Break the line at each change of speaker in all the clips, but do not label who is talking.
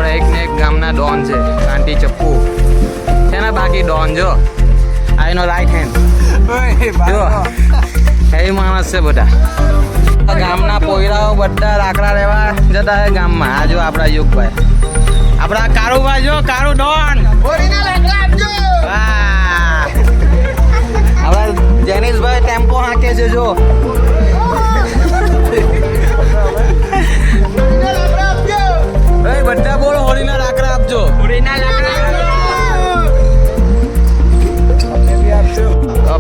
આપણા એક ને એક ગામના ડોન છે કાંટી ચપ્પુ છે ને બાકી ડોન જો આ એનો રાઈટ હેન્ડ જો એ માણસ છે બધા ગામના પોયરાઓ બધા લાકડા લેવા જતા હોય ગામમાં આ જો આપણા યુગભાઈ આપણા કારુભાઈ જો કારુ ડોન આપણા જેનિશભાઈ ટેમ્પો હાંકે છે જો બધા બોલો હોળીના લાકડા આપજો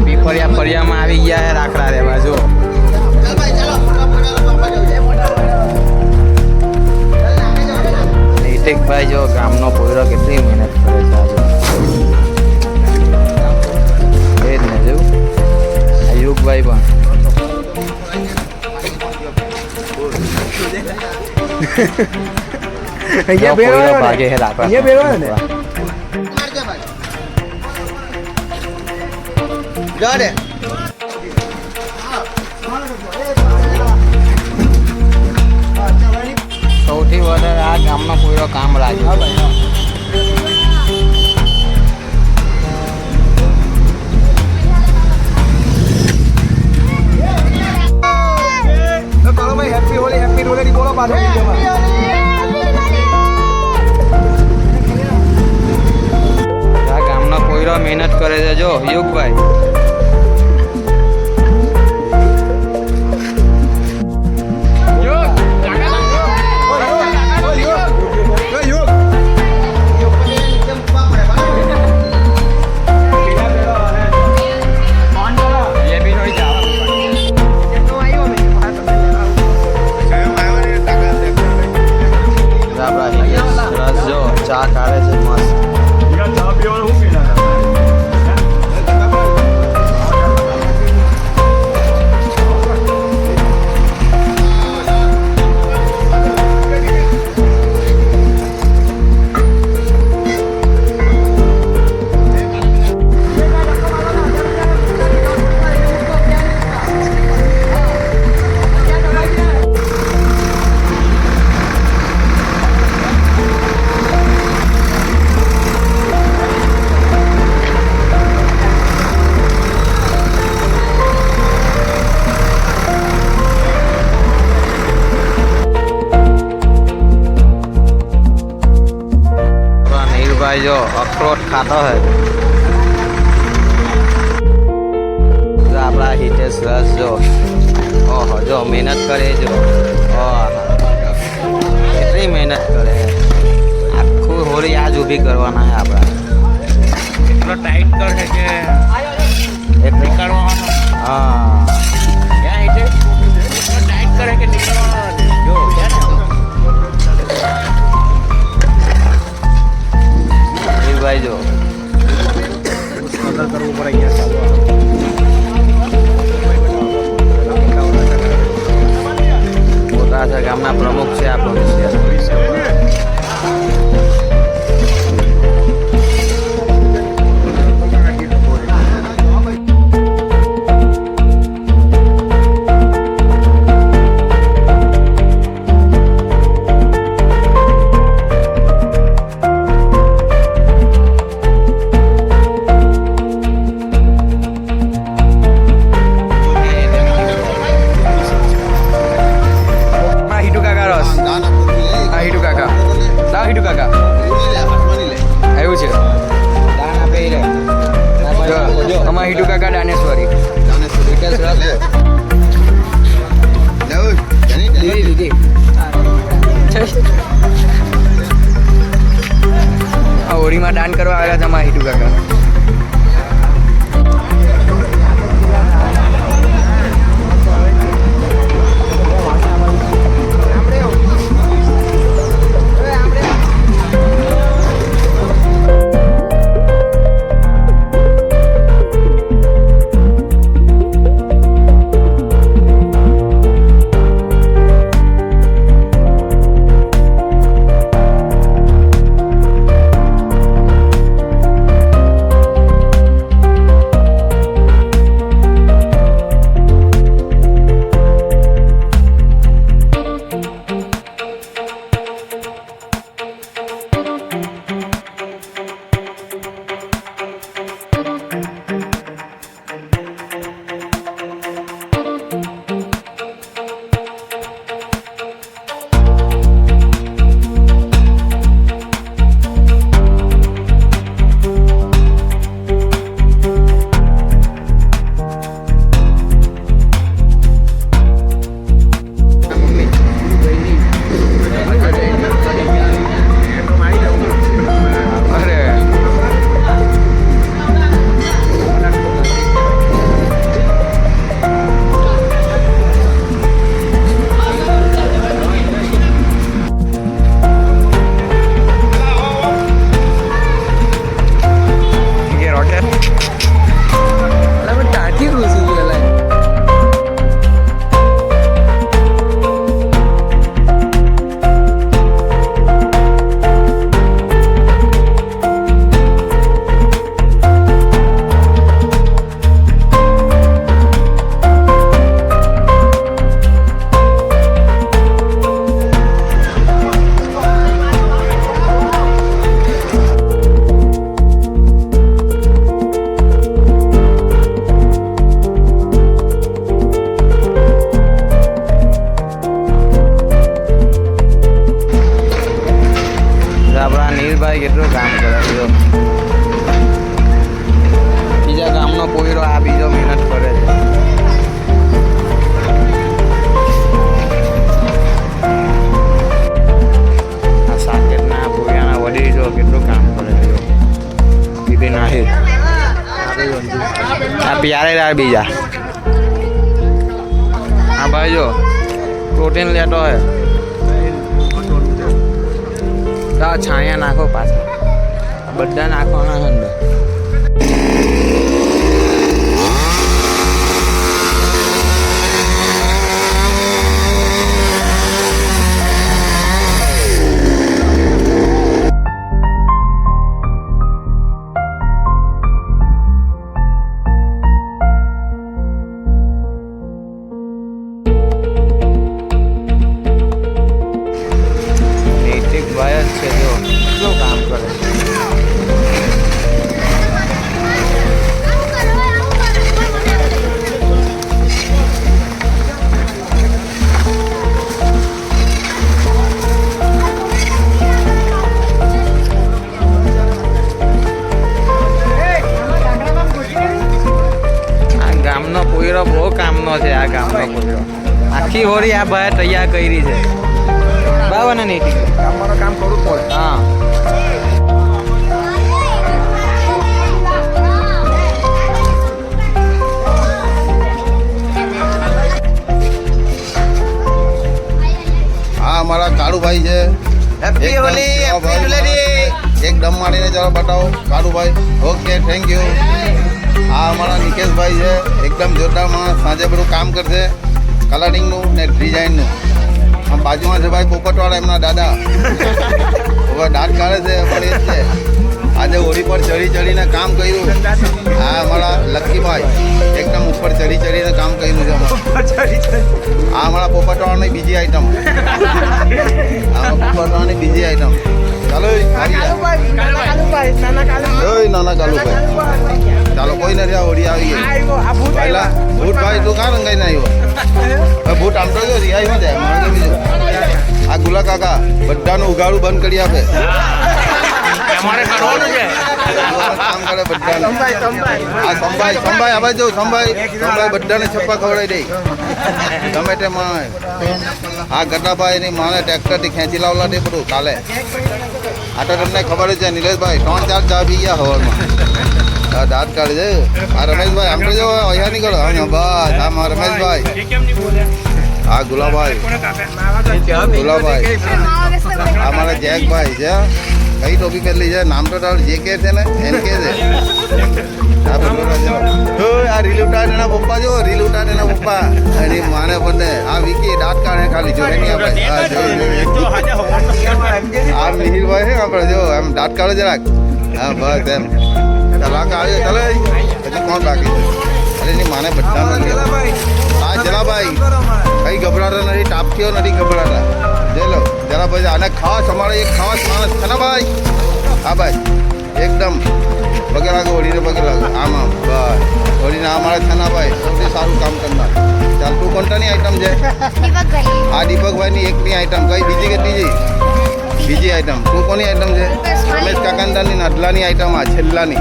પીપળિયા ફળિયામાં આવી ગયા લાકડા લેવા જો ભાઈ જો ગામનો પોયરો કેટલી મહેનત કરે છે એ જ ને જોયું યુગભાઈ પણ ભાગે હે લાકડા સૌથી વધારે આ ગામનો પૂરો કામ લાગ્યો
હેપી હોલી હેપી હોલી બોલો પાછો
આ ગામનો પૂરો મહેનત કરે છે જો યુગભાઈ ચા કાઢે છે મસ્ત भाई जो अखरोट खाता है આપણા હિતેશ રસ જો ઓહો જો મહેનત કરે જો કેટલી મહેનત કરે આખું હોળી આજ ઊભી કરવાના છે આપણા એટલો ટાઈટ કરે કે એક નીકળવાનો હા ક્યાં હિતેશ એટલો ટાઈટ કરે કે નીકળવાનો જો ભાઈ જો કરવું પડે મોટા ગામના પ્રમુખ છે આ ભવિષ્ય હોળીમાં દાન કરવા આવ્યા હતા હિટુ કાકા નીલભાઈ કેટલું કામ કરે છે જો. બીજા ગામનો પોયરો આ બીજો મહેનત કરે છે. આ સાકેતના પોયરાના વડીલ જો કેટલું કામ કરે છે જો. બીબી નાહી આ પ્યારેદાર બીજા. હા ભાઈ જો પ્રોટીન લેતો હોય તો આ છાણિયા નાખો પાછા. બધા નાખવાના છે અંદર. ભાઈ જ છે જો કેટલું કામ કરે છે. આ ગામનો પોયરો બહુ કામનો છે. આ ગામનો પોયરો આખી હોળી આ ભાઈ તૈયાર કરી છે. બરાબર ને નહીં?
કામમાં કામ કરવું પડે.
હા
હા અમારા કાળુભાઈ છે.
Happy Holi, happy Dhuleti.
એક દમ મારીને જરા બતાવો કાળુભાઈ. Okay thank you. હા અમારા નિકેશભાઈ છે એકદમ જોરદાર માણસ. સાંજે બધું કામ કરશે કલરિંગનું ને ડિઝાઇનનું. આમ બાજુમાં છે ભાઈ પોપટવાળા એમના દાદા. હવે દાંત કાઢે છે પણ એ જ છે. આજે હોળી પર ચડી ચડીને કામ કર્યું. હા અમારા લક્કીભાઈ એકદમ ઉપર ચડી ચડીને કામ કર્યું છે અમારે. આ અમારા પોપટવાળાની બીજી આઈટમ. આ પોપટવાળાની બીજી આઈટમ. ચાલો નાના કાલુભાઈ ચાલો કોઈ નથી. આ હોળી આવી ગઈ. પહેલા ભૂતભાઈ તું કાં રંગાઈને આવ્યો? ભૂત આમ તો જો રિયાઈ જાય મારે કે બીજું. આ ગુલા કાકા બધાનું ઉગાડું બંધ કરી આપે. કામ કરે બધાને. આ સંભાઈ આ બાજુ સંભાઈ બધાને છપ્પા ખવડાવી દે ગમે તે માણે. આ ગટાભાઈ ની માને ટ્રેક્ટરથી ખેંચી લાવલા દે બધું કાલે. આ તો તમને ખબર જ છે નિલેશભાઈ 3-4 ચા પી ગયા હવારમાં. હા દાંત કાઢે છે. આ રમેશભાઈ આમ તો જો અહીંયા નીકળો. હા બસ આ મારા રમેશભાઈ. આ ગુલાભાઈ આ મારા જેકભાઈ છે. કઈ ટોપી પહેરલી છે? નામ તો તારું જે કે છે ને એન કે છે. આ રીલ ઉટાર એના પપ્પા જો રીલ ઉટાર એના પપ્પા એની માને બંને. આ વિકી દાંત કાઢે ખાલી જો એની આપણે. હા આ મિહિરભાઈ છે આપણે જો એમ દાંત કાઢે જરાક. હા બસ એમ. ચલાક આવ્યો ચાલે. પછી કોણ બાકી છે? અરે એની માને બધા નથી. હા જલાભાઈ કઈ ગભરાતા નથી. ટાપકીઓ નથી ગભરાતા. જોઈ લો જરા પછી આને ખાસ અમારે એક ખાસ માણસ છે ને ભાઈ. હા ભાઈ એકદમ પગે લાગો હોળીને પગે લાગો. આમ આમ બસ હોળીને અમારા છે ના ભાઈ સૌથી સારું કામ કરનાર. ચાલ તું કોણતાની આઈટમ છે? આ દીપકભાઈની એકની આઈટમ. કઈ બીજી કે ત્રીજી? બીજી આઈટમ. તું કોની આઈટમ છે? રમેશ કાકાંદાની નાદલાની આઈટમ. આ છેલ્લાની.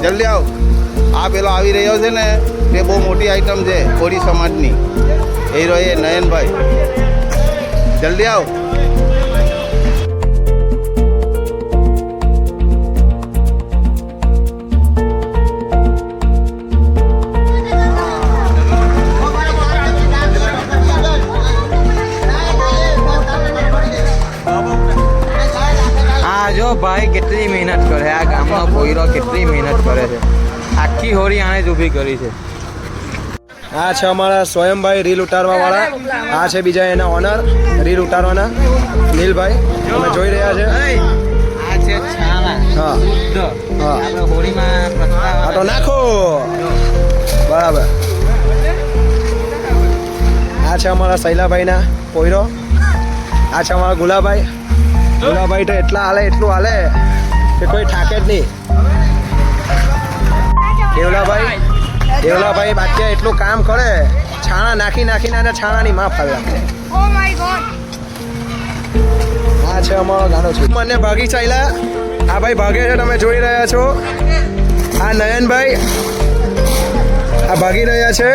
જલ્દી આવ. આ પેલો આવી રહ્યો છે ને તે બહુ મોટી આઈટમ છે કોળી સમાજની. એ રહ્યો એ નયનભાઈ. જલ્દી આવ.
આ જો ભાઈ કેટલી મહેનત કરે. આ ગામનો પોયરો કેટલી મહેનત કરે છે. આખી હોળી આણે જ ઊભી કરી છે.
આ છે અમારા સ્વયંભાઈ રીલ ઉતારવા વાળા. આ છે બીજા એના ઓનર રીલ ઉતારવાના નીલભાઈ. તમે જોઈ રહ્યા છે.
આ છે છાણા.
હા
શુદ્ધ.
હા
આપણે હોળીમાં પ્રસ્તાવ
આ તો નાખો બરાબર. આ છે અમારા શૈલાભાઈના પોયરો. આ છે અમારા ગુલાભાઈ. ગુલાભાઈ તો એટલા હાલે એટલું હાલે કે કોઈ ઠાકે જ નહીં. દેવલાભાઈ બાકી એટલું કામ કરે. છાણા નાખીને છાણાની માં ફાવે.
Oh my god.
આ છે અમારો ગાનો છે મને ભાગી ચાલ્યા આ ભાઈ ભાગે છે તમે જોઈ રહ્યા છો આ નયનભાઈ આ ભાગી રહ્યા છે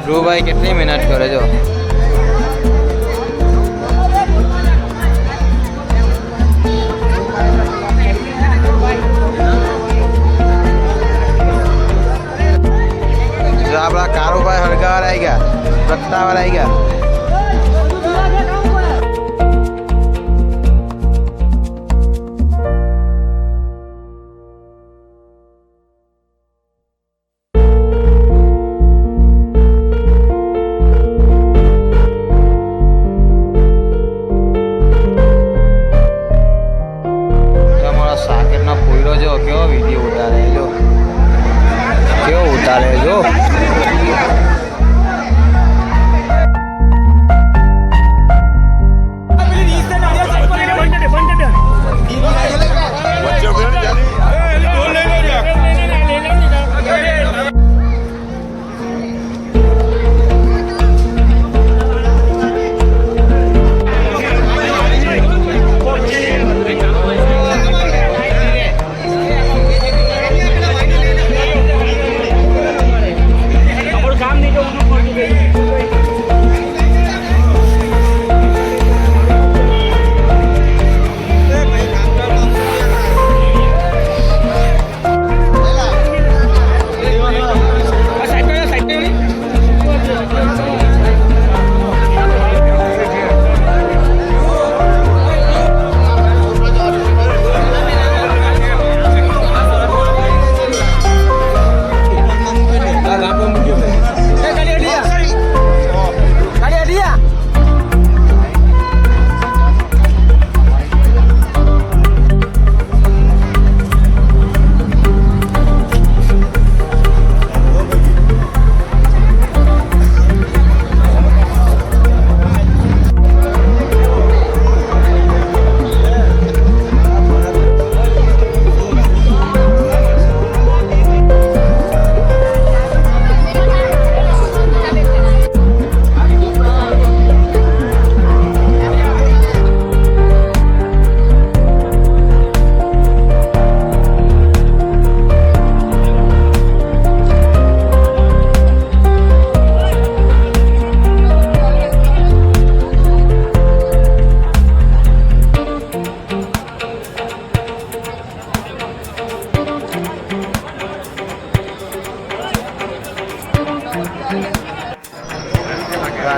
ધ્રુવભાઈ કેટલી મહેનત કરે જો આપણા કારુભાઈ હળગાવાર આવી ગયા પ્રગટાવાર આવી ગયા કેવો વિડીયો ઉતારે જો કેવો ઉતારે જો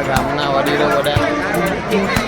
ગામના વડીલો બધા